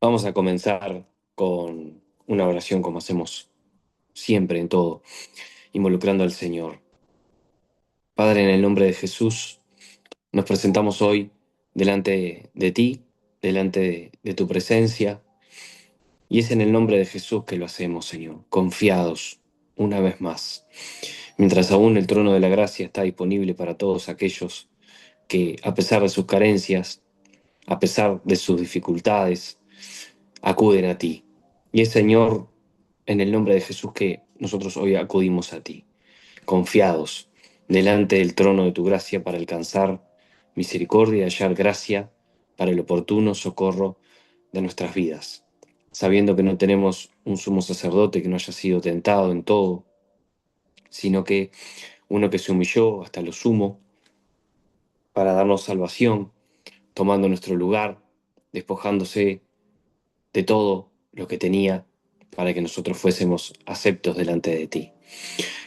Vamos a comenzar con una oración como hacemos siempre en todo, involucrando al Señor. Padre, en el nombre de Jesús, nos presentamos hoy delante de ti, delante de tu presencia, y es en el nombre de Jesús que lo hacemos, Señor, confiados una vez más, mientras aún el trono de la gracia está disponible para todos aquellos que, a pesar de sus carencias, a pesar de sus dificultades, acuden a ti. Y es, Señor, en el nombre de Jesús que nosotros hoy acudimos a ti, confiados delante del trono de tu gracia para alcanzar misericordia y hallar gracia para el oportuno socorro de nuestras vidas, sabiendo que no tenemos un sumo sacerdote que no haya sido tentado en todo, sino que uno que se humilló hasta lo sumo para darnos salvación, tomando nuestro lugar, despojándose de todo lo que tenía para que nosotros fuésemos aceptos delante de ti.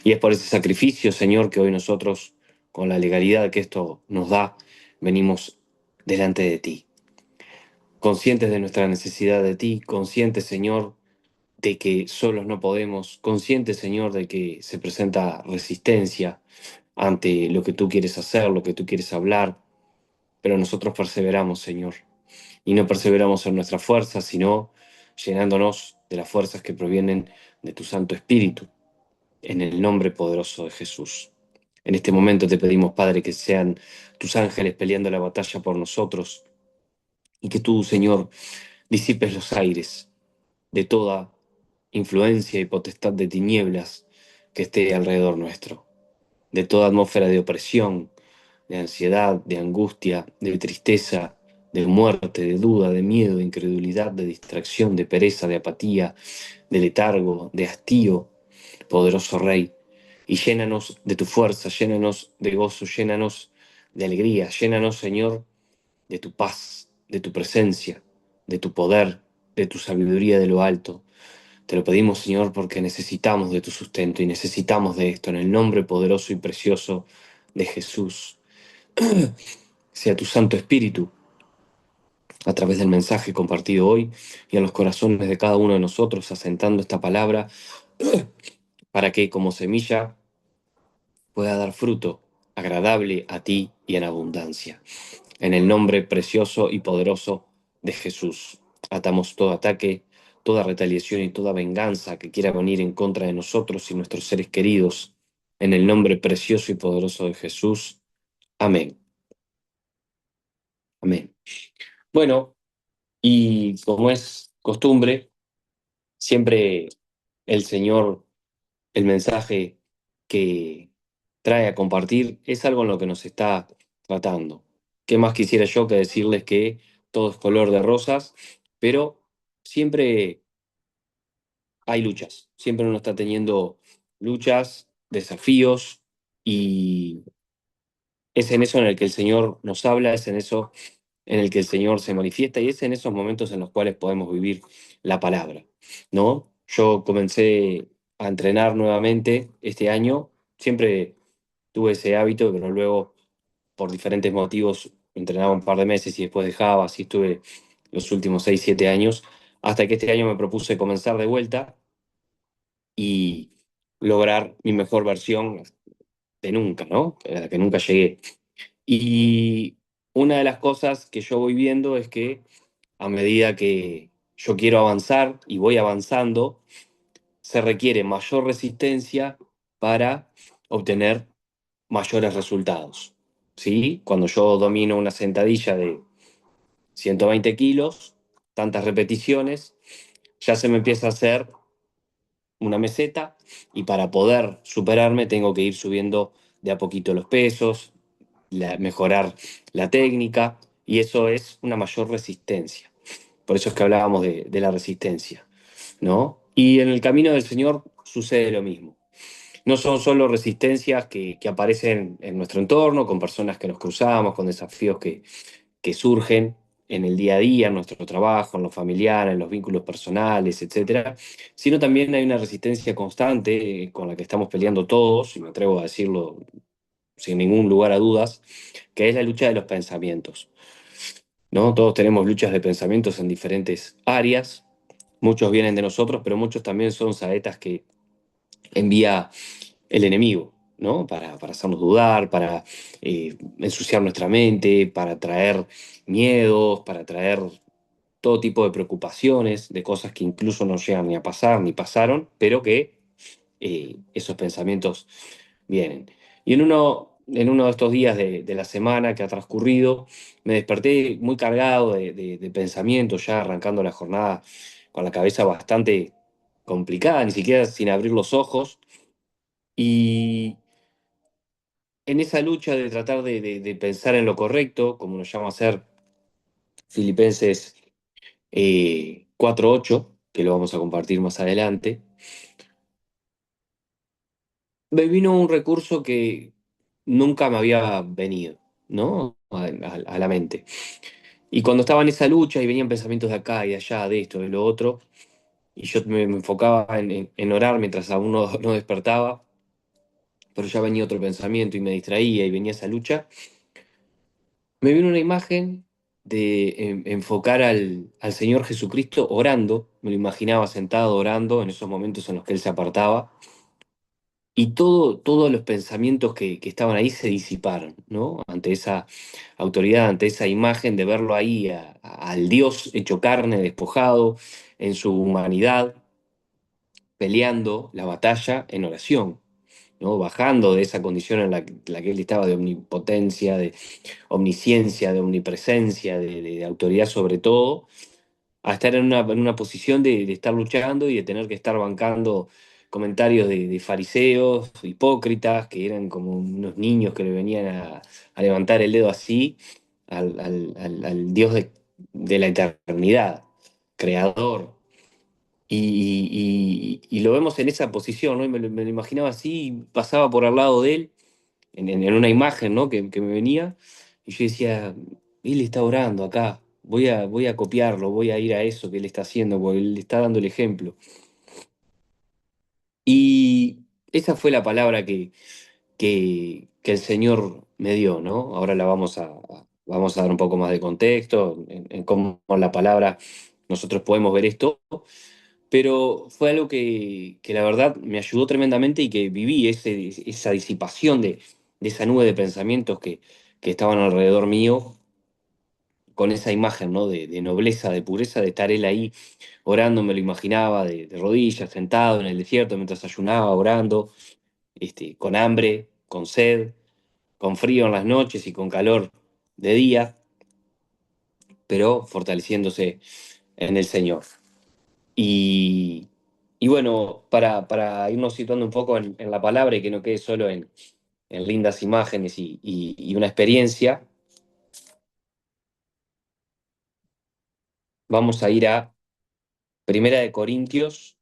Y es por ese sacrificio, Señor, que hoy nosotros, con la legalidad que esto nos da, venimos delante de ti, conscientes de nuestra necesidad de ti, conscientes, Señor, de que solos no podemos, conscientes, Señor, de que se presenta resistencia ante lo que tú quieres hacer, lo que tú quieres hablar, pero nosotros perseveramos, Señor, y no perseveramos en nuestra fuerza, sino llenándonos de las fuerzas que provienen de tu Santo Espíritu, en el nombre poderoso de Jesús. En este momento te pedimos, Padre, que sean tus ángeles peleando la batalla por nosotros y que tú, Señor, disipes los aires de toda influencia y potestad de tinieblas que esté alrededor nuestro, de toda atmósfera de opresión, de ansiedad, de angustia, de tristeza, de muerte, de duda, de miedo, de incredulidad, de distracción, de pereza, de apatía, de letargo, de hastío, poderoso Rey. Y llénanos de tu fuerza, llénanos de gozo, llénanos de alegría, llénanos, Señor, de tu paz, de tu presencia, de tu poder, de tu sabiduría de lo alto. Te lo pedimos, Señor, porque necesitamos de tu sustento y necesitamos de esto en el nombre poderoso y precioso de Jesús. Sea tu Santo Espíritu, a través del mensaje compartido hoy y en los corazones de cada uno de nosotros, asentando esta palabra, para que como semilla pueda dar fruto agradable a ti y en abundancia. En el nombre precioso y poderoso de Jesús, atamos todo ataque, toda retaliación y toda venganza que quiera venir en contra de nosotros y nuestros seres queridos. En el nombre precioso y poderoso de Jesús. Amén. Amén. Bueno, y como es costumbre, siempre el Señor, el mensaje que trae a compartir es algo en lo que nos está tratando. ¿Qué más quisiera yo que decirles que todo es color de rosas? Pero siempre hay luchas, siempre uno está teniendo luchas, desafíos, y es en eso en el que el Señor nos habla, es en eso en el que el Señor se manifiesta y es en esos momentos en los cuales podemos vivir la palabra, ¿no? Yo comencé a entrenar nuevamente este año, siempre tuve ese hábito, pero luego por diferentes motivos entrenaba un par de meses y después dejaba, así estuve los últimos 6 7 años, hasta que este año me propuse comenzar de vuelta y lograr mi mejor versión de nunca, ¿no? A la que nunca llegué. Y una de las cosas que yo voy viendo es que a medida que yo quiero avanzar y voy avanzando, se requiere mayor resistencia para obtener mayores resultados. ¿Sí? Cuando yo domino una sentadilla de 120 kilos, tantas repeticiones, ya se me empieza a hacer una meseta y para poder superarme tengo que ir subiendo de a poquito los pesos, mejorar la técnica y eso es una mayor resistencia. Por eso es que hablábamos de la resistencia, ¿no? Y en el camino del Señor sucede lo mismo. No son solo resistencias que aparecen en nuestro entorno, con personas que nos cruzamos, con desafíos que surgen en el día a día, en nuestro trabajo, en lo familiar, en los vínculos personales, etcétera, sino también hay una resistencia constante con la que estamos peleando todos, y me atrevo a decirlo sin ningún lugar a dudas, que es la lucha de los pensamientos. ¿no? Todos tenemos luchas de pensamientos en diferentes áreas. Muchos vienen de nosotros, pero muchos también son saetas que envía el enemigo, ¿no? Para hacernos dudar, para ensuciar nuestra mente, para traer miedos, para traer todo tipo de preocupaciones, de cosas que incluso no llegan ni a pasar, ni pasaron, pero que esos pensamientos vienen. Y en uno de estos días de la semana que ha transcurrido, me desperté muy cargado de pensamientos, ya arrancando la jornada con la cabeza bastante complicada, ni siquiera sin abrir los ojos. Y en esa lucha de tratar de pensar en lo correcto, como nos llama a hacer Filipenses 4:8, que lo vamos a compartir más adelante, me vino un recurso que nunca me había venido, ¿no? A la mente. Y cuando estaba en esa lucha y venían pensamientos de acá y de allá, de esto, de lo otro, y yo me enfocaba en orar mientras aún no despertaba, pero ya venía otro pensamiento y me distraía y venía esa lucha, me vino una imagen de enfocar al Señor Jesucristo orando, me lo imaginaba sentado orando en esos momentos en los que Él se apartaba, y todos los pensamientos que estaban ahí se disiparon, ¿no? Ante esa autoridad, ante esa imagen de verlo ahí, al Dios hecho carne, despojado en su humanidad, peleando la batalla en oración, ¿no? Bajando de esa condición en la que Él estaba de omnipotencia, de omnisciencia, de omnipresencia, de autoridad sobre todo, a estar en una posición de estar luchando y de tener que estar bancando comentarios de fariseos, hipócritas, que eran como unos niños que le venían a levantar el dedo así al Dios de la eternidad, creador. Y lo vemos en esa posición, ¿no? Y me lo imaginaba así, pasaba por al lado de él en una imagen, ¿no? que me venía, y yo decía, él está orando acá, voy a copiarlo, voy a ir a eso que él está haciendo, porque él está dando el ejemplo. Y esa fue la palabra que el Señor me dio, ¿no? Ahora vamos a dar un poco más de contexto en cómo la palabra nosotros podemos ver esto, pero fue algo que la verdad me ayudó tremendamente y que viví esa disipación de esa nube de pensamientos que estaban alrededor mío, con esa imagen, ¿no? De nobleza, de pureza, de estar él ahí orando, me lo imaginaba de rodillas, sentado en el desierto mientras ayunaba, orando, con hambre, con sed, con frío en las noches y con calor de día, pero fortaleciéndose en el Señor. Y, y bueno, para irnos situando un poco en la palabra y que no quede solo en lindas imágenes y una experiencia, vamos a ir a Primera de Corintios,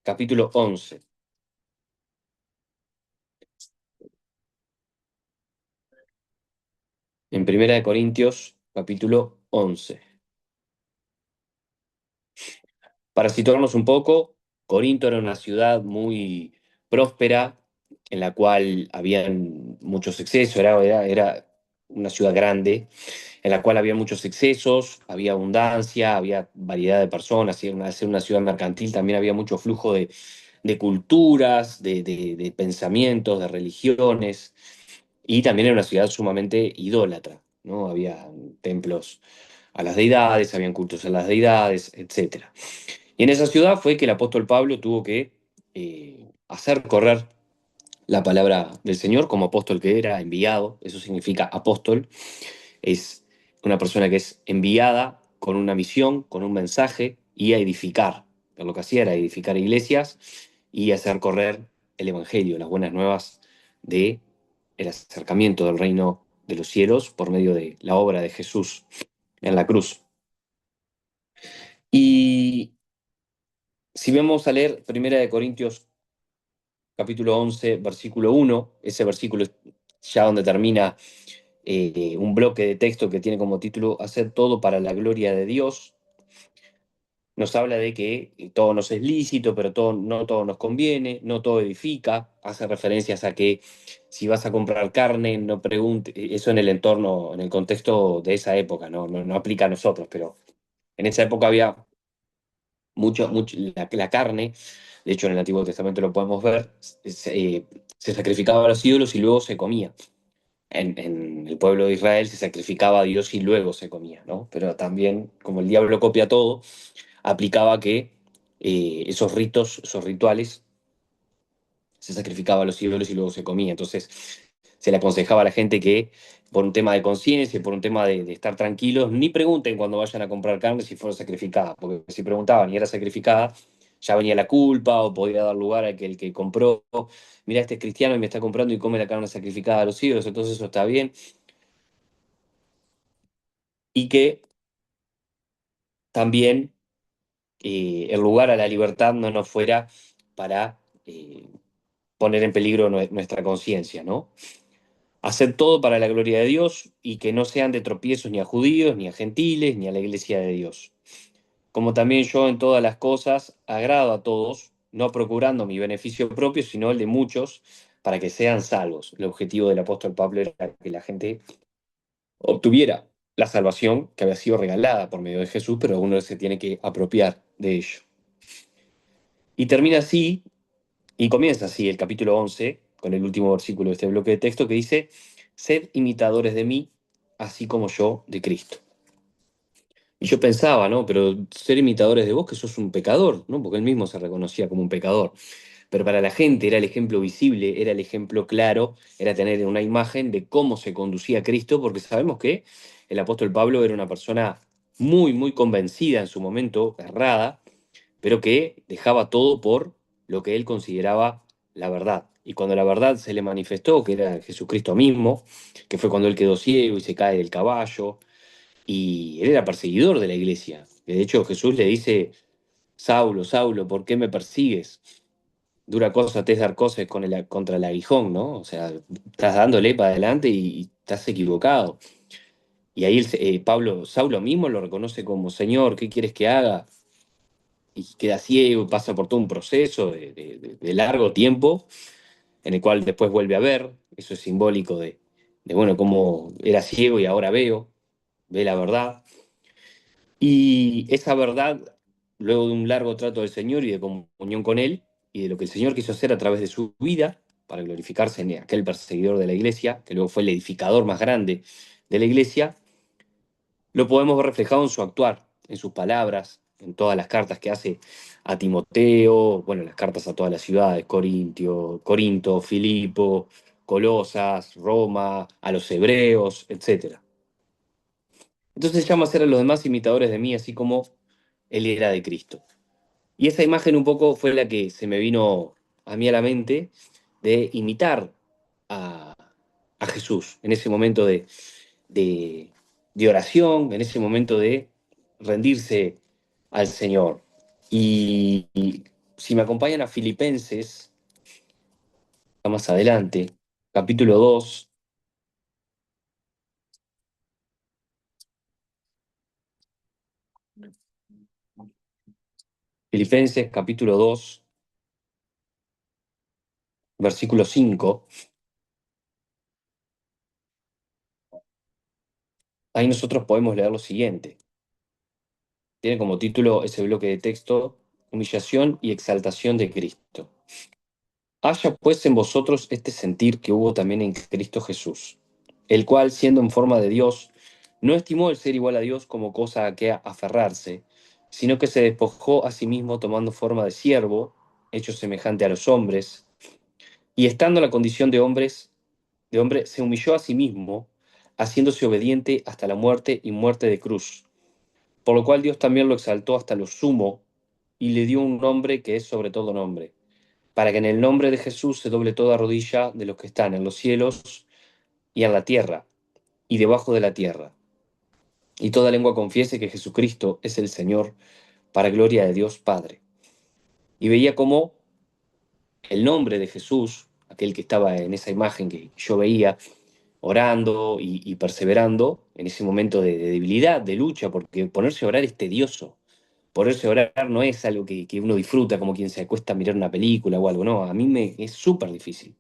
capítulo 11. En Primera de Corintios, capítulo 11. Para situarnos un poco, Corinto era una ciudad muy próspera, en la cual habían muchos excesos, era una ciudad grande, en la cual había muchos excesos, había abundancia, había variedad de personas, y al ser una ciudad mercantil también había mucho flujo de culturas, de pensamientos, de religiones, y también era una ciudad sumamente idólatra, ¿no? Había templos a las deidades, habían cultos a las deidades, etcétera. Y en esa ciudad fue que el apóstol Pablo tuvo que hacer correr la palabra del Señor como apóstol que era, enviado, eso significa apóstol, es una persona que es enviada con una misión, con un mensaje y a edificar. Pero lo que hacía era edificar iglesias y hacer correr el Evangelio, las buenas nuevas de el acercamiento del reino de los cielos por medio de la obra de Jesús en la cruz. Y si vamos a leer Primera de Corintios capítulo 11 versículo 1, ese versículo es ya donde termina un bloque de texto que tiene como título Hacer todo para la gloria de Dios. nos habla de que todo nos es lícito, pero no todo nos conviene, no todo edifica. Hace referencias a que si vas a comprar carne, no pregunte, eso en el entorno, en el contexto de esa época, no aplica a nosotros, pero en esa época había la carne, de hecho en el Antiguo Testamento lo podemos ver, se sacrificaba a los ídolos y luego se comía. En el pueblo de Israel se sacrificaba a Dios y luego se comía, ¿no? Pero también, como el diablo copia todo, aplicaba que esos ritos, esos rituales, se sacrificaba a los ídolos y luego se comía. Entonces se le aconsejaba a la gente que por un tema de conciencia, por un tema de estar tranquilos, ni pregunten cuando vayan a comprar carne si fueron sacrificadas, porque si preguntaban y era sacrificada, ya venía la culpa o podía dar lugar a que el que compró, mira, este es cristiano y me está comprando y come la carne sacrificada a los ídolos, entonces eso está bien. Y que también el lugar a la libertad no nos fuera para poner en peligro nuestra conciencia, ¿no? Hacer todo para la gloria de Dios y que no sean de tropiezos ni a judíos, ni a gentiles, ni a la iglesia de Dios. Como también yo en todas las cosas agrado a todos, no procurando mi beneficio propio, sino el de muchos, para que sean salvos. El objetivo del apóstol Pablo era que la gente obtuviera la salvación que había sido regalada por medio de Jesús, pero uno se tiene que apropiar de ello. Y termina así, y comienza así el capítulo 11 con el último versículo de este bloque de texto que dice, sed imitadores de mí, así como yo de Cristo. Y yo pensaba, ¿no? Pero ser imitadores de vos, que sos un pecador, ¿no? Porque él mismo se reconocía como un pecador. Pero para la gente era el ejemplo visible, era el ejemplo claro, era tener una imagen de cómo se conducía Cristo, porque sabemos que el apóstol Pablo era una persona muy, muy convencida en su momento, errada, pero que dejaba todo por lo que él consideraba la verdad. Y cuando la verdad se le manifestó, que era Jesucristo mismo, que fue cuando él quedó ciego y se cae del caballo, y él era perseguidor de la iglesia. De hecho, Jesús le dice, Saulo, Saulo, ¿por qué me persigues? Dura cosa te es dar cosas contra el aguijón, ¿no? O sea, estás dándole para adelante y estás equivocado. Y ahí Pablo, Saulo mismo lo reconoce como Señor, ¿qué quieres que haga? Y queda ciego, pasa por todo un proceso de largo tiempo, en el cual después vuelve a ver. Eso es simbólico bueno, cómo era ciego y ahora veo, ve la verdad. Y esa verdad, luego de un largo trato del Señor y de comunión con Él, y de lo que el Señor quiso hacer a través de su vida, para glorificarse en aquel perseguidor de la iglesia, que luego fue el edificador más grande de la iglesia, lo podemos ver reflejado en su actuar, en sus palabras, en todas las cartas que hace a Timoteo, bueno, las cartas a todas las ciudades, Corinto, Filipo, Colosas, Roma, a los hebreos, etcétera. Entonces llama a ser a los demás imitadores de mí, así como él era de Cristo. Y esa imagen un poco fue la que se me vino a mí a la mente de imitar a, a Jesús en ese momento de, de oración, en ese momento de rendirse al Señor. Y si me acompañan a Filipenses, más adelante, capítulo 2, Filipenses capítulo 2, versículo 5, ahí nosotros podemos leer lo siguiente. Tiene como título ese bloque de texto, Humillación y exaltación de Cristo. Haya pues en vosotros este sentir que hubo también en Cristo Jesús, el cual, siendo en forma de Dios, no estimó el ser igual a Dios como cosa a que aferrarse, sino que se despojó a sí mismo tomando forma de siervo, hecho semejante a los hombres, y estando en la condición de hombre, se humilló a sí mismo, haciéndose obediente hasta la muerte y muerte de cruz. Por lo cual Dios también lo exaltó hasta lo sumo y le dio un nombre que es sobre todo nombre, para que en el nombre de Jesús se doble toda rodilla de los que están en los cielos y en la tierra y debajo de la tierra, y toda lengua confiese que Jesucristo es el Señor, para gloria de Dios Padre. Y veía cómo el nombre de Jesús, aquel que estaba en esa imagen que yo veía, orando y perseverando en ese momento de debilidad, de lucha, porque ponerse a orar es tedioso, ponerse a orar no es algo que uno disfruta como quien se acuesta a mirar una película o algo, no, a mí me es súper difícil.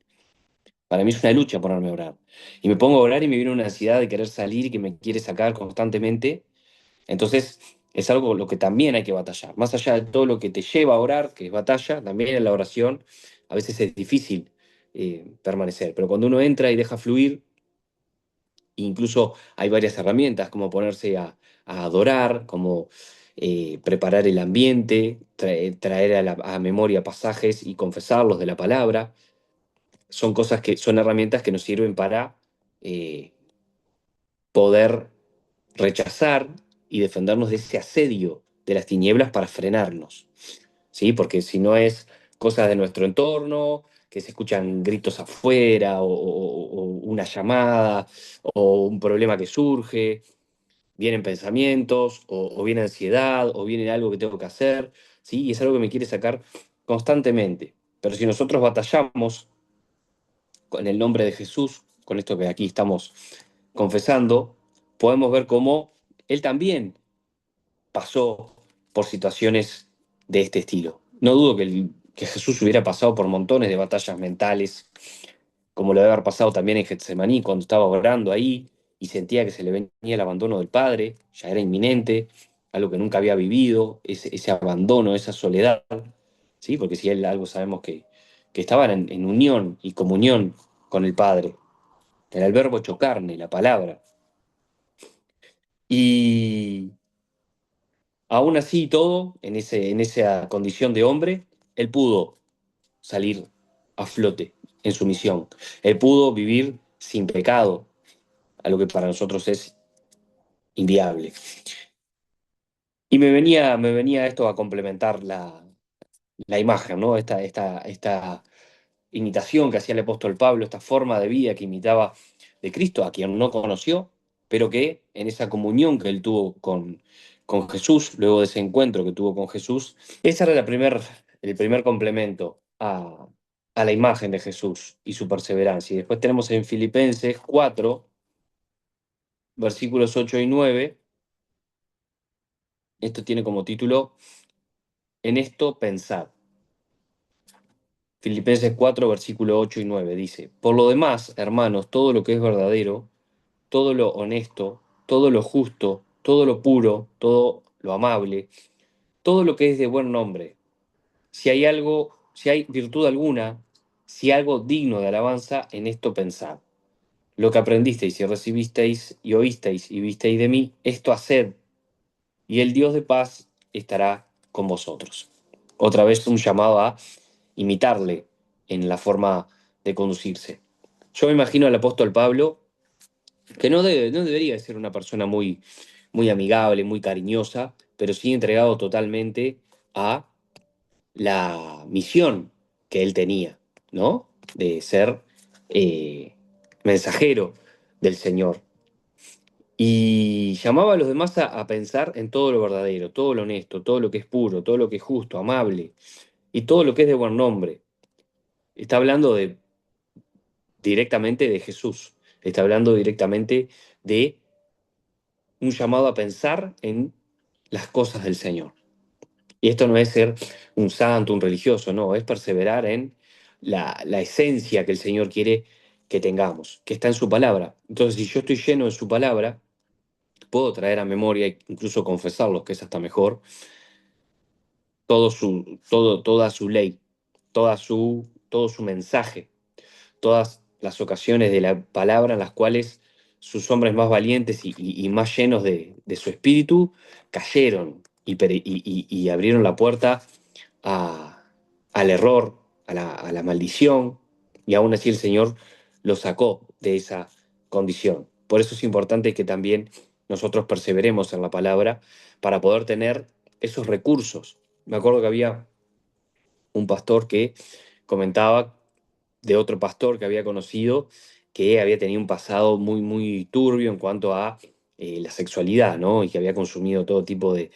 Para mí es una lucha ponerme a orar. Y me pongo a orar y me viene una ansiedad de querer salir y que me quiere sacar constantemente. Entonces, es algo con lo que también hay que batallar. Más allá de todo lo que te lleva a orar, que es batalla, también en la oración a veces es difícil permanecer. Pero cuando uno entra y deja fluir, incluso hay varias herramientas como ponerse a adorar, como preparar el ambiente, traer a memoria pasajes y confesarlos de la palabra. Son cosas que son herramientas que nos sirven para eh, poder rechazar y defendernos de ese asedio de las tinieblas para frenarnos, ¿sí? Porque si no es cosas de nuestro entorno, que se escuchan gritos afuera o una llamada o un problema que surge, vienen pensamientos o viene ansiedad o viene algo que tengo que hacer, ¿sí? Y es algo que me quiere sacar constantemente. Pero si nosotros batallamos con el nombre de Jesús, con esto que aquí estamos confesando, podemos ver cómo Él también pasó por situaciones de este estilo. No dudo que Jesús hubiera pasado por montones de batallas mentales, como lo debe haber pasado también en Getsemaní, cuando estaba orando ahí y sentía que se le venía el abandono del Padre, ya era inminente, algo que nunca había vivido, ese abandono, esa soledad, ¿sí? Porque si él algo sabemos que estaban en unión y comunión con el Padre, era el verbo hecho carne, la palabra. Y aún así y todo, en esa condición de hombre, él pudo salir a flote en su misión. Él pudo vivir sin pecado, algo que para nosotros es inviable. Y me venía esto a complementar la imagen, ¿no? Esta imitación que hacía el apóstol Pablo, esta forma de vida que imitaba de Cristo, a quien no conoció, pero que en esa comunión que él tuvo con Jesús, luego de ese encuentro que tuvo con Jesús, ese era el primer complemento a la imagen de Jesús y su perseverancia. Y después tenemos en Filipenses 4, versículos 8 y 9, esto tiene como título, En esto pensad. Filipenses 4, versículo 8 y 9 dice, Por lo demás, hermanos, todo lo que es verdadero, todo lo honesto, todo lo justo, todo lo puro, todo lo amable, todo lo que es de buen nombre, si hay algo, si hay virtud alguna, si algo digno de alabanza, en esto pensad. Lo que aprendisteis y recibisteis y oísteis y visteis de mí, esto haced, y el Dios de paz estará con vosotros. Otra vez un llamado a imitarle en la forma de conducirse. Yo me imagino al apóstol Pablo, que no debería ser una persona muy amigable, muy cariñosa, pero sí entregado totalmente a la misión que él tenía, ¿no? De ser mensajero del Señor. Y llamaba a los demás a pensar en todo lo verdadero, todo lo honesto, todo lo que es puro, todo lo que es justo, amable y todo lo que es de buen nombre. Está hablando directamente de Jesús, está hablando directamente de un llamado a pensar en las cosas del Señor. Y esto no es ser un santo, un religioso, no, es perseverar en la esencia que el Señor quiere que tengamos, que está en su palabra. Entonces, si yo estoy lleno de su palabra, puedo traer a memoria, e incluso confesarlos, que es hasta mejor, toda su ley, todo su mensaje, todas las ocasiones de la palabra en las cuales sus hombres más valientes y más llenos de su espíritu cayeron y abrieron la puerta a- al error, a la maldición, y aún así el Señor los sacó de esa condición. Por eso es importante que también nosotros perseveremos en la palabra para poder tener esos recursos. Me acuerdo que había un pastor que comentaba de otro pastor que había conocido que había tenido un pasado muy turbio en cuanto a la sexualidad, ¿no? Y que había consumido todo tipo de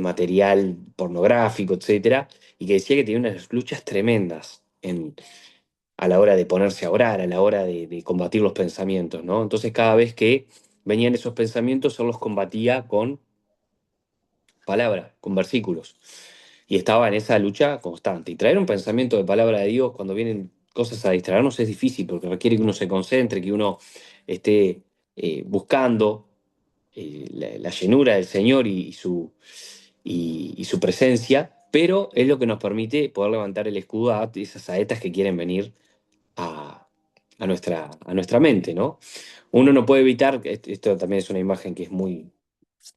material pornográfico, etcétera, y que decía que tenía unas luchas tremendas a la hora de ponerse a orar, a la hora de combatir los pensamientos, ¿no? Entonces cada vez que venían esos pensamientos, él los combatía con palabra, con versículos. Y estaba en esa lucha constante. Y traer un pensamiento de palabra de Dios cuando vienen cosas a distraernos es difícil porque requiere que uno se concentre, que uno esté buscando la llenura del Señor y su presencia, pero es lo que nos permite poder levantar el escudo a esas saetas que quieren venir a, a nuestra mente, ¿no? Uno no puede evitar, esto también es una imagen que es muy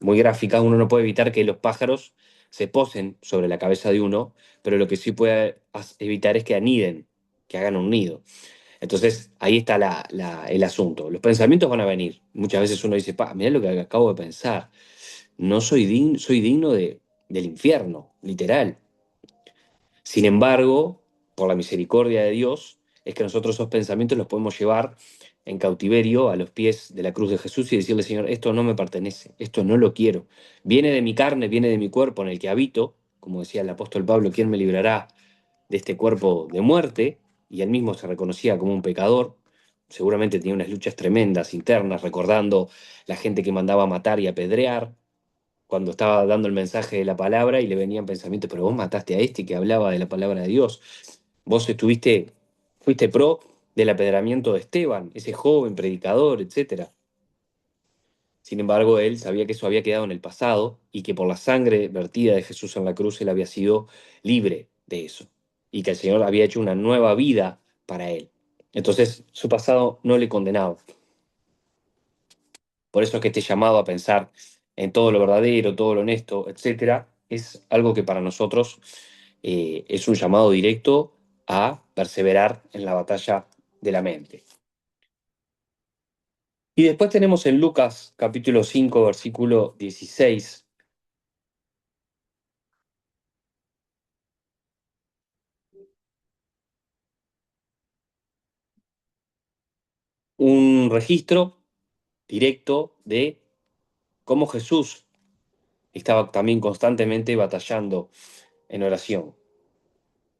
gráfica, uno no puede evitar que los pájaros se posen sobre la cabeza de uno, pero lo que sí puede evitar es que aniden, que hagan un nido. Entonces, ahí está el asunto. Los pensamientos van a venir. Muchas veces uno dice, mirá lo que acabo de pensar. No soy digno, soy digno del infierno, literal. Sin embargo, por la misericordia de Dios, es que nosotros esos pensamientos los podemos llevar en cautiverio a los pies de la cruz de Jesús y decirle, Señor, esto no me pertenece, esto no lo quiero. Viene de mi carne, viene de mi cuerpo en el que habito, como decía el apóstol Pablo, ¿quién me librará de este cuerpo de muerte? Y él mismo se reconocía como un pecador. Seguramente tenía unas luchas tremendas internas, recordando la gente que mandaba a matar y apedrear, cuando estaba dando el mensaje de la palabra y le venían pensamientos, pero vos mataste a este que hablaba de la palabra de Dios. Vos fuiste pro del apedramiento de Esteban, ese joven predicador, etcétera. Sin embargo, él sabía que eso había quedado en el pasado y que por la sangre vertida de Jesús en la cruz él había sido libre de eso y que el Señor había hecho una nueva vida para él. Entonces, su pasado no le condenaba. Por eso es que este llamado a pensar en todo lo verdadero, todo lo honesto, etcétera, es algo que para nosotros es un llamado directo a perseverar en la batalla de la mente. Y después tenemos en Lucas capítulo 5, versículo 16, un registro directo de cómo Jesús estaba también constantemente batallando en oración.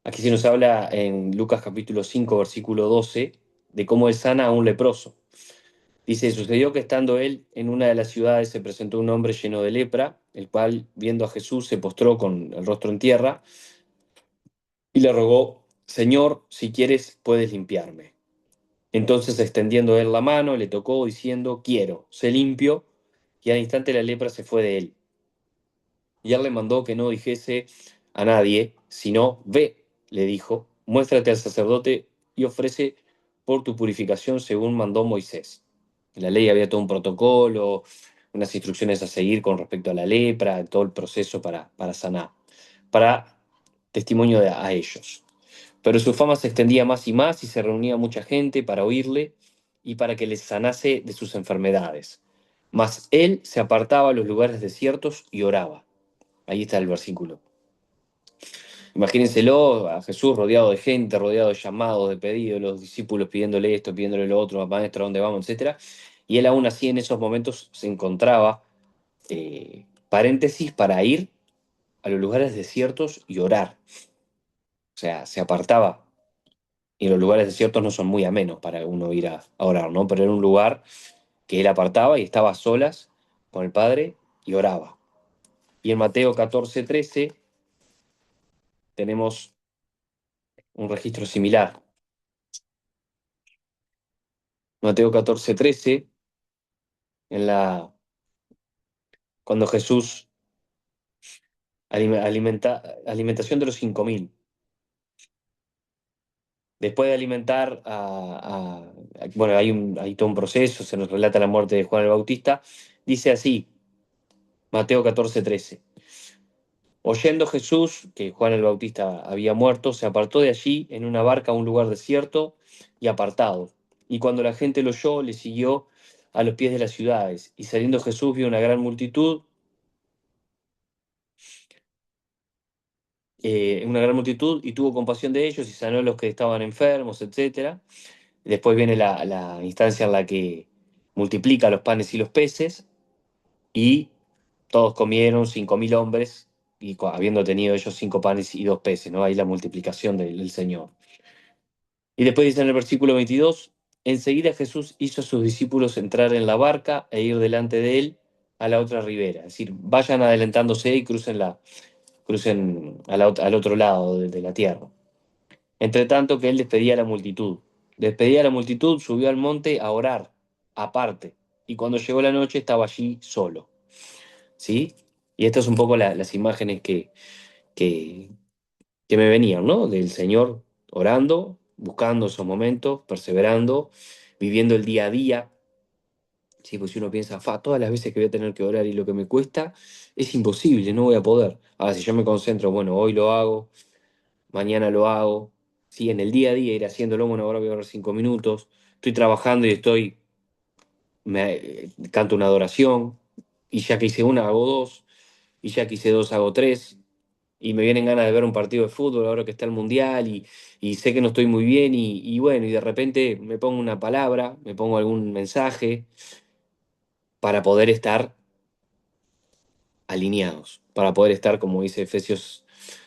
Aquí se nos habla en Lucas capítulo 5, versículo 12, de cómo él sana a un leproso. Dice, sucedió que estando él en una de las ciudades se presentó un hombre lleno de lepra, el cual, viendo a Jesús, se postró con el rostro en tierra y le rogó, Señor, si quieres, puedes limpiarme. Entonces, extendiendo él la mano, le tocó, diciendo, quiero, sé limpio, y al instante la lepra se fue de él. Y él le mandó que no dijese a nadie, sino, ve, le dijo, muéstrate al sacerdote y ofrece por tu purificación según mandó Moisés. En la ley había todo un protocolo, unas instrucciones a seguir con respecto a la lepra, todo el proceso para sanar, para testimonio a ellos. Pero su fama se extendía más y más y se reunía mucha gente para oírle y para que les sanase de sus enfermedades. Mas él se apartaba a los lugares desiertos y oraba. Ahí está el versículo. Imagínenselo a Jesús rodeado de gente, rodeado de llamados, de pedidos, los discípulos pidiéndole esto, pidiéndole lo otro, maestro, ¿a dónde vamos?, etcétera. Y él aún así en esos momentos se encontraba, paréntesis, para ir a los lugares desiertos y orar. O sea, se apartaba. Y los lugares desiertos no son muy amenos para uno ir a orar, ¿no? Pero era un lugar que él apartaba y estaba a solas con el Padre y oraba. Y en Mateo 14:13 tenemos un registro similar. Mateo 14:13, cuando Jesús alimentación de los 5.000. Después de alimentar bueno, hay todo un proceso, se nos relata la muerte de Juan el Bautista. Dice así, Mateo 14:13. Oyendo Jesús que Juan el Bautista había muerto, se apartó de allí en una barca a un lugar desierto y apartado. Y cuando la gente lo oyó, le siguió a los pies de las ciudades. Y saliendo Jesús vio una gran multitud, y tuvo compasión de ellos y sanó a los que estaban enfermos, etcétera. Después viene la instancia en la que multiplica los panes y los peces y todos comieron, 5.000 hombres, y habiendo tenido ellos 5 panes y 2 peces, ¿no? Ahí la multiplicación del Señor. Y después dice en el versículo 22, enseguida Jesús hizo a sus discípulos entrar en la barca e ir delante de él a la otra ribera. Es decir, vayan adelantándose y crucen al otro lado de la tierra. Entre tanto que él despedía a la multitud. Despedía a la multitud, subió al monte a orar, aparte. Y cuando llegó la noche estaba allí solo. ¿Sí? Y estas son un poco las imágenes que, que me venían, ¿no? Del Señor orando, buscando esos momentos, perseverando, viviendo el día a día. Sí, pues si uno piensa, todas las veces que voy a tener que orar y lo que me cuesta, es imposible, no voy a poder. Ahora, si yo me concentro, bueno, hoy lo hago, mañana lo hago, sí, en el día a día ir haciéndolo, bueno, ahora voy a orar 5 minutos, estoy trabajando y canto una adoración, y ya que hice una, hago dos, y ya que hice dos, hago tres, y me vienen ganas de ver un partido de fútbol ahora que está el Mundial, y sé que no estoy muy bien, y bueno, y de repente me pongo una palabra, me pongo algún mensaje para poder estar alineados, para poder estar, como dice Efesios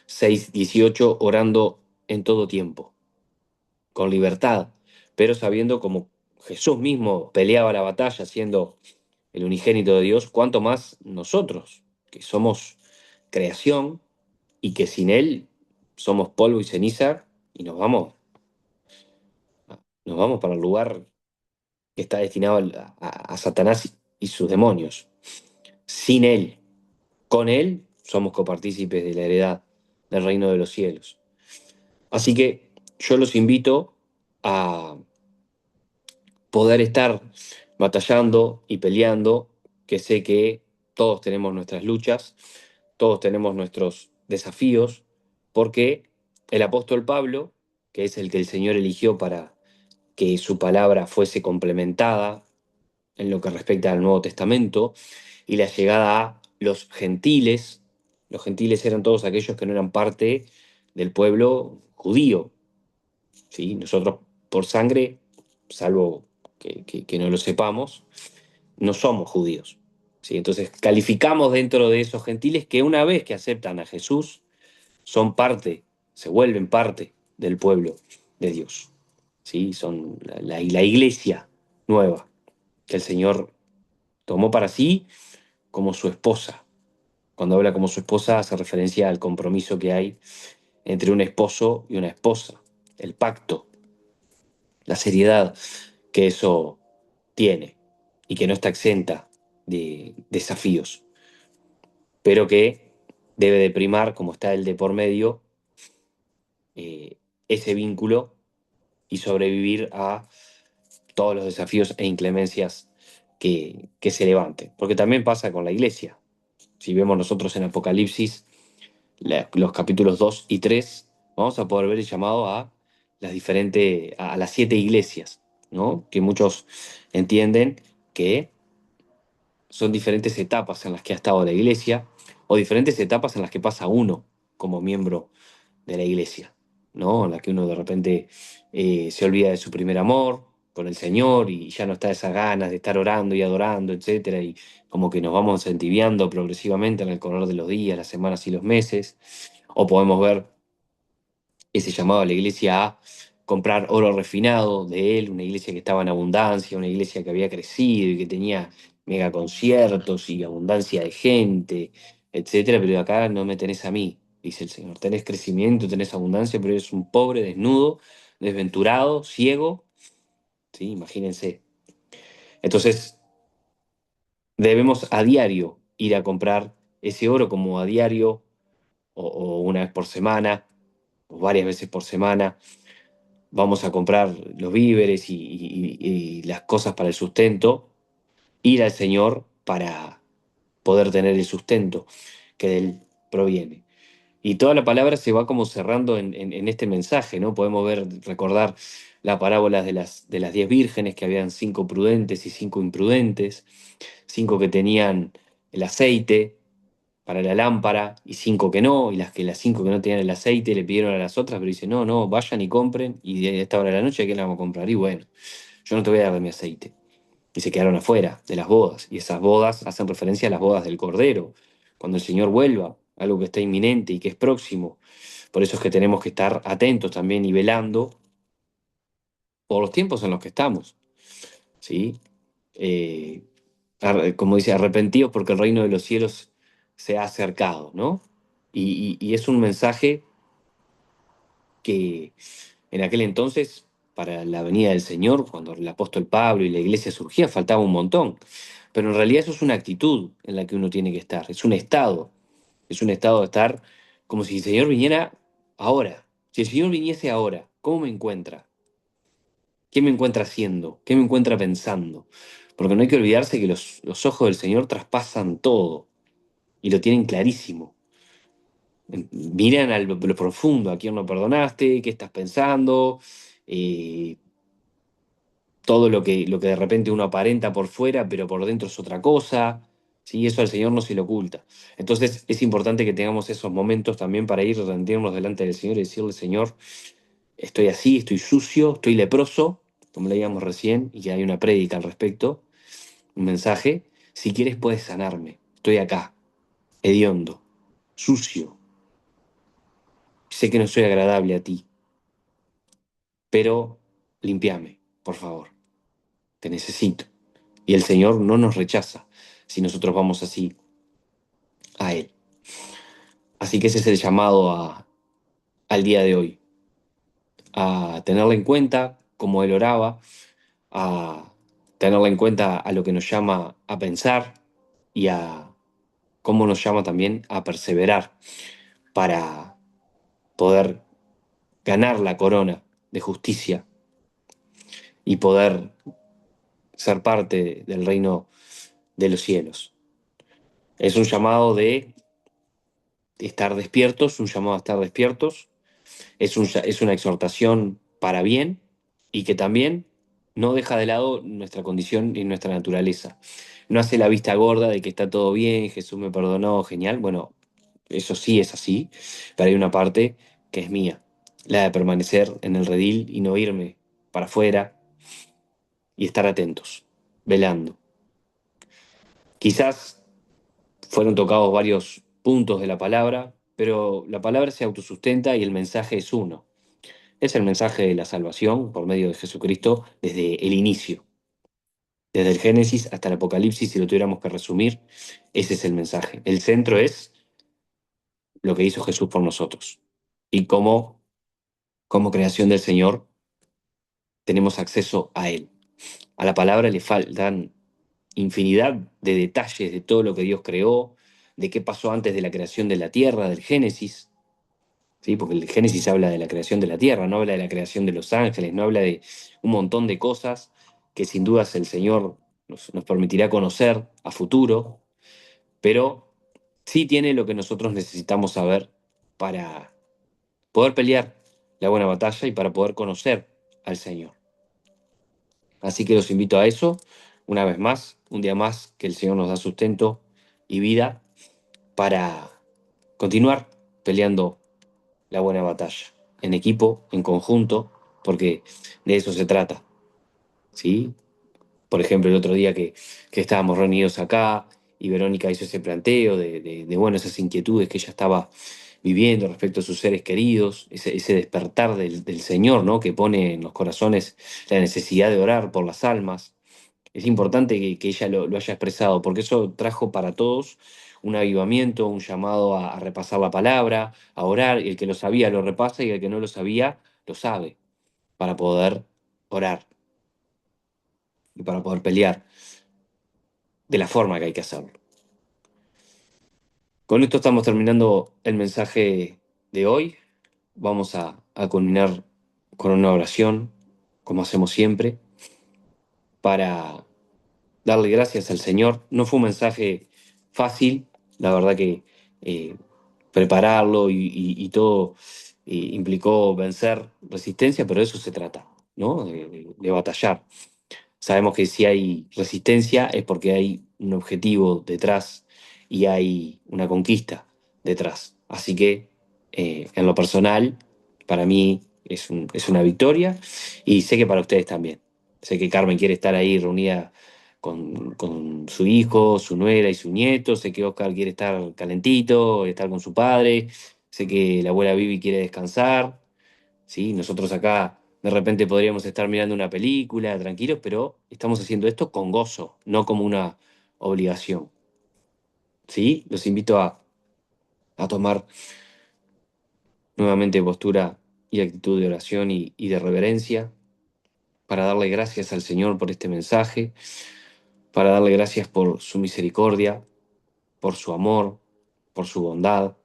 6:18, orando en todo tiempo, con libertad, pero sabiendo como Jesús mismo peleaba la batalla siendo el unigénito de Dios, cuanto más nosotros, que somos creación y que sin Él somos polvo y ceniza y nos vamos para el lugar que está destinado a Satanás y sus demonios. Sin Él, con Él, somos copartícipes de la heredad del reino de los cielos. Así que yo los invito a poder estar batallando y peleando, que sé que todos tenemos nuestras luchas, todos tenemos nuestros desafíos, porque el apóstol Pablo, que es el que el Señor eligió para que su palabra fuese complementada en lo que respecta al Nuevo Testamento, y la llegada a los gentiles eran todos aquellos que no eran parte del pueblo judío, ¿sí? Nosotros por sangre, salvo que no lo sepamos, no somos judíos. ¿Sí? Entonces calificamos dentro de esos gentiles que una vez que aceptan a Jesús, son parte, se vuelven parte del pueblo de Dios. ¿Sí? Son la iglesia nueva que el Señor tomó para sí como su esposa. Cuando habla como su esposa hace referencia al compromiso que hay entre un esposo y una esposa, el pacto, la seriedad que eso tiene y que no está exenta de desafíos, pero que debe de primar, como está el de por medio, ese vínculo y sobrevivir a todos los desafíos e inclemencias que se levanten. Porque también pasa con la iglesia. Si vemos nosotros en Apocalipsis, los capítulos 2 y 3, vamos a poder ver el llamado a a las 7 iglesias, ¿no? Que muchos entienden que son diferentes etapas en las que ha estado la iglesia o diferentes etapas en las que pasa uno como miembro de la iglesia, ¿no? En la que uno de repente se olvida de su primer amor con el Señor y ya no está esas ganas de estar orando y adorando, etcétera, y como que nos vamos entibiando progresivamente en el correr de los días, las semanas y los meses, o podemos ver ese llamado a la iglesia a comprar oro refinado de él, una iglesia que estaba en abundancia, una iglesia que había crecido y que tenía mega conciertos y abundancia de gente, etcétera, pero acá no me tenés a mí, dice el Señor. Tenés crecimiento, tenés abundancia, pero eres un pobre, desnudo, desventurado, ciego, ¿sí? Imagínense. Entonces, debemos a diario ir a comprar ese oro como a diario o una vez por semana o varias veces por semana vamos a comprar los víveres y las cosas para el sustento, ir al Señor para poder tener el sustento que de Él proviene. Y toda la palabra se va como cerrando en este mensaje, ¿no? Podemos recordar la parábola de las 10 vírgenes, que habían 5 prudentes y 5 imprudentes, 5 que tenían el aceite para la lámpara y 5 que no, y las 5 que no tenían el aceite le pidieron a las otras, pero dice, no, no, vayan y compren, y de esta hora de la noche, ¿a quién la vamos a comprar? Y bueno, yo no te voy a dar de mi aceite. Y se quedaron afuera de las bodas, y esas bodas hacen referencia a las bodas del Cordero, cuando el Señor vuelva, algo que está inminente y que es próximo. Por eso es que tenemos que estar atentos también y velando por los tiempos en los que estamos, ¿sí? Eh, como dice, arrepentidos porque el reino de los cielos se ha acercado, ¿no? Y es un mensaje que en aquel entonces, para la venida del Señor, cuando el apóstol Pablo y la iglesia surgía, faltaba un montón. Pero en realidad eso es una actitud en la que uno tiene que estar, es un estado de estar como si el Señor viniera ahora. Si el Señor viniese ahora, ¿cómo me encuentra? ¿Qué me encuentra haciendo? ¿Qué me encuentra pensando? Porque no hay que olvidarse que los ojos del Señor traspasan todo y lo tienen clarísimo. Miran a lo profundo, a quién no perdonaste, qué estás pensando, eh, todo lo que de repente uno aparenta por fuera, pero por dentro es otra cosa. ¿Sí? Eso al Señor no se le oculta. Entonces es importante que tengamos esos momentos también para ir rendirnos delante del Señor y decirle, Señor, estoy así, estoy sucio, estoy leproso, como leíamos recién, y que hay una prédica al respecto, un mensaje. Si quieres puedes sanarme. Estoy acá, hediondo, sucio. Sé que no soy agradable a ti, pero limpiame, por favor. Te necesito. Y el Señor no nos rechaza si nosotros vamos así a Él. Así que ese es el llamado al día de hoy, a tenerla en cuenta como Él oraba, a tenerla en cuenta a lo que nos llama a pensar y a cómo nos llama también a perseverar para poder ganar la corona de justicia y poder ser parte del reino de los cielos. Es un llamado de estar despiertos, un llamado a estar despiertos, es una exhortación para bien y que también no deja de lado nuestra condición y nuestra naturaleza. No hace la vista gorda de que está todo bien, Jesús me perdonó, genial. Bueno, eso sí es así, pero hay una parte que es mía, la de permanecer en el redil y no irme para afuera y estar atentos, velando. Quizás fueron tocados varios puntos de la palabra, pero la palabra se autosustenta y el mensaje es uno. Es el mensaje de la salvación por medio de Jesucristo desde el inicio, desde el Génesis hasta el Apocalipsis, si lo tuviéramos que resumir, ese es el mensaje. El centro es lo que hizo Jesús por nosotros y cómo, como creación del Señor, tenemos acceso a Él. A la palabra le faltan infinidad de detalles de todo lo que Dios creó, de qué pasó antes de la creación de la tierra, del Génesis, ¿sí? Porque el Génesis habla de la creación de la tierra, no habla de la creación de los ángeles, no habla de un montón de cosas que sin dudas el Señor nos permitirá conocer a futuro, pero sí tiene lo que nosotros necesitamos saber para poder pelear la buena batalla y para poder conocer al Señor. Así que los invito a eso, una vez más, un día más que el Señor nos da sustento y vida para continuar peleando la buena batalla, en equipo, en conjunto, porque de eso se trata, ¿sí? Por ejemplo, el otro día que estábamos reunidos acá y Verónica hizo ese planteo bueno, esas inquietudes que ella estaba viviendo respecto a sus seres queridos, ese despertar del Señor, ¿no? Que pone en los corazones la necesidad de orar por las almas. Es importante que ella lo haya expresado, porque eso trajo para todos un avivamiento, un llamado a repasar la palabra, a orar, y el que lo sabía lo repasa y el que no lo sabía lo sabe, para poder orar y para poder pelear de la forma que hay que hacerlo. Con esto estamos terminando el mensaje de hoy. Vamos a culminar con una oración, como hacemos siempre, para darle gracias al Señor. No fue un mensaje fácil, la verdad que eh, prepararlo y todo implicó vencer resistencia, pero de eso se trata, ¿no? De batallar. Sabemos que si hay resistencia es porque hay un objetivo detrás y hay una conquista detrás. Así que en lo personal, para mí es una victoria y sé que para ustedes también. Sé que Carmen quiere estar ahí reunida con su hijo, su nuera y su nieto. Sé que Oscar quiere estar calentito, estar con su padre. Sé que la abuela Vivi quiere descansar. ¿Sí? Nosotros acá de repente podríamos estar mirando una película tranquilos, pero estamos haciendo esto con gozo, no como obligación. ¿Sí? Los invito a tomar nuevamente postura y actitud de oración y de reverencia para darle gracias al Señor por este mensaje, para darle gracias por su misericordia, por su amor, por su bondad,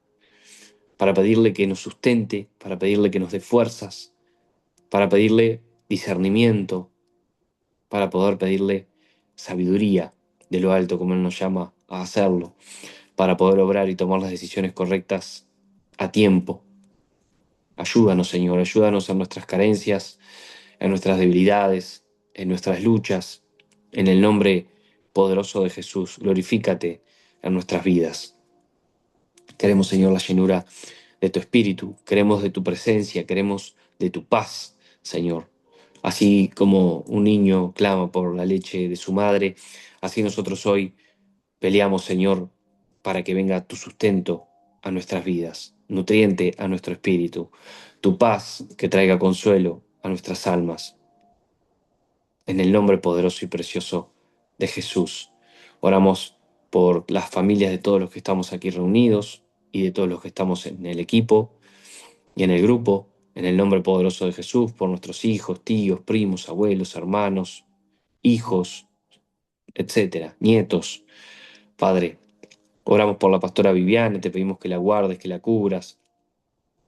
para pedirle que nos sustente, para pedirle que nos dé fuerzas, para pedirle discernimiento, para poder pedirle sabiduría de lo alto, como Él nos llama a hacerlo, para poder obrar y tomar las decisiones correctas a tiempo. Ayúdanos, Señor, ayúdanos en nuestras carencias, en nuestras debilidades, en nuestras luchas. En el nombre poderoso de Jesús, glorifícate en nuestras vidas. Queremos, Señor, la llenura de tu espíritu, queremos de tu presencia, queremos de tu paz, Señor. Así como un niño clama por la leche de su madre, así nosotros hoy peleamos, Señor, para que venga tu sustento a nuestras vidas, nutriente a nuestro espíritu, tu paz que traiga consuelo a nuestras almas. En el nombre poderoso y precioso de Jesús, oramos por las familias de todos los que estamos aquí reunidos y de todos los que estamos en el equipo y en el grupo, en el nombre poderoso de Jesús, por nuestros hijos, tíos, primos, abuelos, hermanos, hijos, etcétera, nietos. Padre, oramos por la pastora Viviane, te pedimos que la guardes, que la cubras,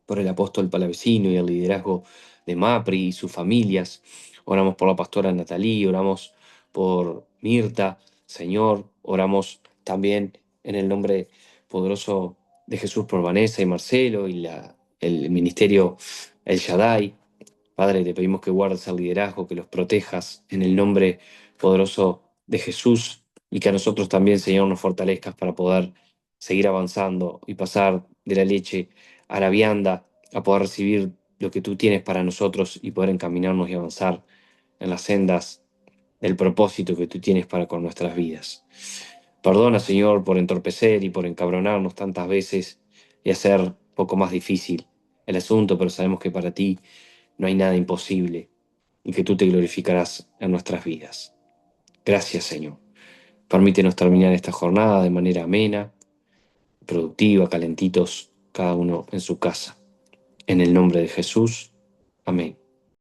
por el apóstol Palavecino y el liderazgo de MAPRI y sus familias. Oramos por la pastora Natalí, oramos por Mirta, Señor, oramos también en el nombre poderoso de Jesús por Vanessa y Marcelo y el ministerio El Shaddai. Padre, te pedimos que guardes el liderazgo, que los protejas en el nombre poderoso de Jesús y que a nosotros también, Señor, nos fortalezcas para poder seguir avanzando y pasar de la leche a la vianda, a poder recibir lo que tú tienes para nosotros y poder encaminarnos y avanzar en las sendas del propósito que tú tienes para con nuestras vidas. Perdona, Señor, por entorpecer y por encabronarnos tantas veces y hacer poco más difícil el asunto, pero sabemos que para ti no hay nada imposible y que tú te glorificarás en nuestras vidas. Gracias, Señor. Permítenos terminar esta jornada de manera amena, productiva, calentitos, cada uno en su casa. En el nombre de Jesús. Amén.